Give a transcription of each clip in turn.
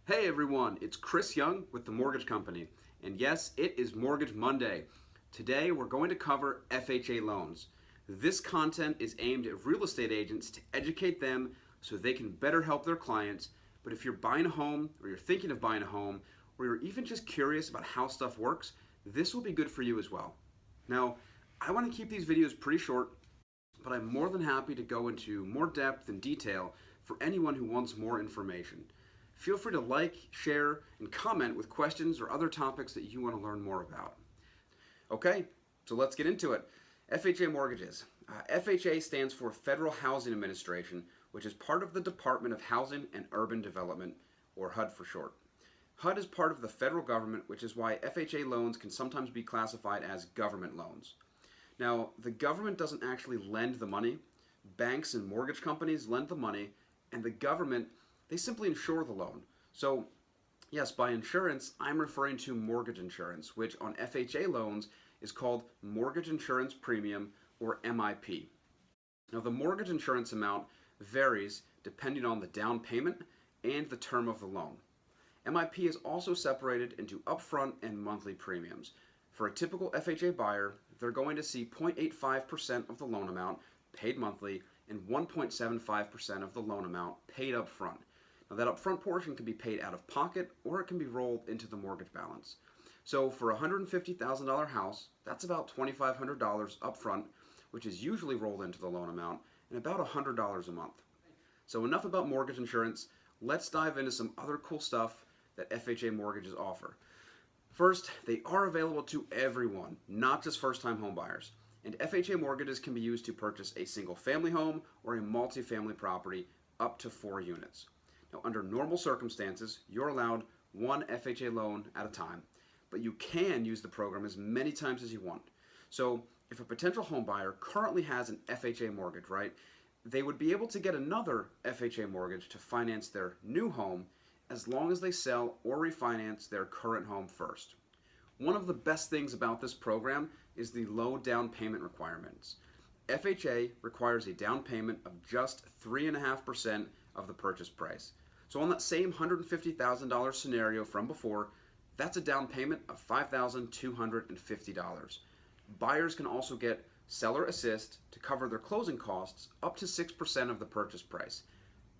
Hey everyone, it's Chris Young with the Mortgage Company, and yes, it is Mortgage Monday. Today we're going to cover FHA loans. This content is aimed at real estate agents to educate them so they can better help their clients. But if you're buying a home, or you're thinking of buying a home, or you're even just curious about how stuff works, this will be good for you as well. Now, I want to keep these videos pretty short, but I'm more than happy to go into more depth and detail for anyone who wants more information. Feel free to like, share, and comment with questions or other topics that you want to learn more about. Okay, so let's get into it. FHA mortgages. FHA stands for Federal Housing Administration, which is part of the Department of Housing and Urban Development, or HUD for short. HUD is part of the federal government, which is why FHA loans can sometimes be classified as government loans. Now, the government doesn't actually lend the money. Banks and mortgage companies lend the money, and the government, they simply insure the loan. So, yes, by insurance, I'm referring to mortgage insurance, which on FHA loans is called Mortgage Insurance Premium, or MIP. Now, the mortgage insurance amount varies depending on the down payment and the term of the loan. MIP is also separated into upfront and monthly premiums. For a typical FHA buyer, they're going to see 0.85% of the loan amount paid monthly and 1.75% of the loan amount paid up front. Now, that upfront portion can be paid out of pocket or it can be rolled into the mortgage balance. So for a $150,000 house, that's about $2,500 up front, which is usually rolled into the loan amount, and about $100 a month. So enough about mortgage insurance. Let's dive into some other cool stuff that FHA mortgages offer. First, they are available to everyone, not just first-time home buyers. And FHA mortgages can be used to purchase a single-family home or a multi-family property up to 4 units. Now, under normal circumstances, you're allowed one FHA loan at a time, but you can use the program as many times as you want. So if a potential home buyer currently has an FHA mortgage, right, they would be able to get another FHA mortgage to finance their new home as long as they sell or refinance their current home first. One of the best things about this program is the low down payment requirements. FHA requires a down payment of just 3.5% of the purchase price. So on that same $150,000 scenario from before, that's a down payment of $5,250. Buyers can also get seller assist to cover their closing costs up to 6% of the purchase price.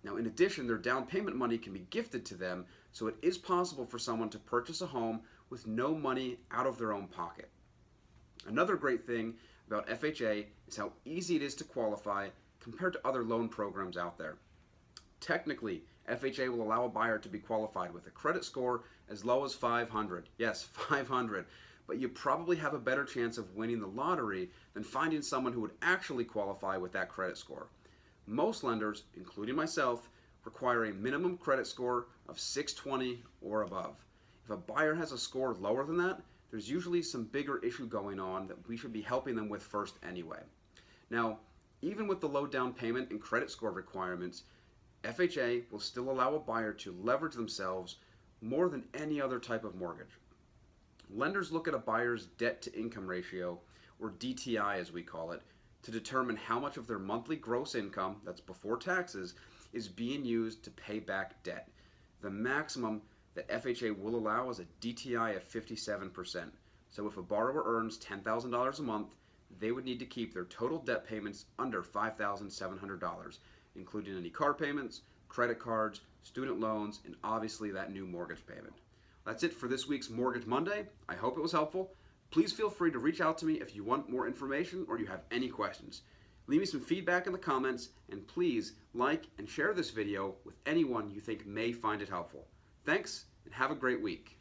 Now, in addition, their down payment money can be gifted to them, so it is possible for someone to purchase a home with no money out of their own pocket. Another great thing about FHA is how easy it is to qualify compared to other loan programs out there. Technically, FHA will allow a buyer to be qualified with a credit score as low as 500. Yes, 500. But you probably have a better chance of winning the lottery than finding someone who would actually qualify with that credit score. Most lenders, including myself, require a minimum credit score of 620 or above. If a buyer has a score lower than that, there's usually some bigger issue going on that we should be helping them with first anyway. Now, even with the low down payment and credit score requirements, FHA will still allow a buyer to leverage themselves more than any other type of mortgage. Lenders look at a buyer's debt-to-income ratio, or DTI as we call it, to determine how much of their monthly gross income, that's before taxes, is being used to pay back debt. The maximum that FHA will allow is a DTI of 57%. So if a borrower earns $10,000 a month, they would need to keep their total debt payments under $5,700. Including any car payments, credit cards, student loans, and obviously that new mortgage payment. That's it for this week's Mortgage Monday. I hope it was helpful. Please feel free to reach out to me if you want more information or you have any questions. Leave me some feedback in the comments, and please like and share this video with anyone you think may find it helpful. Thanks, and have a great week.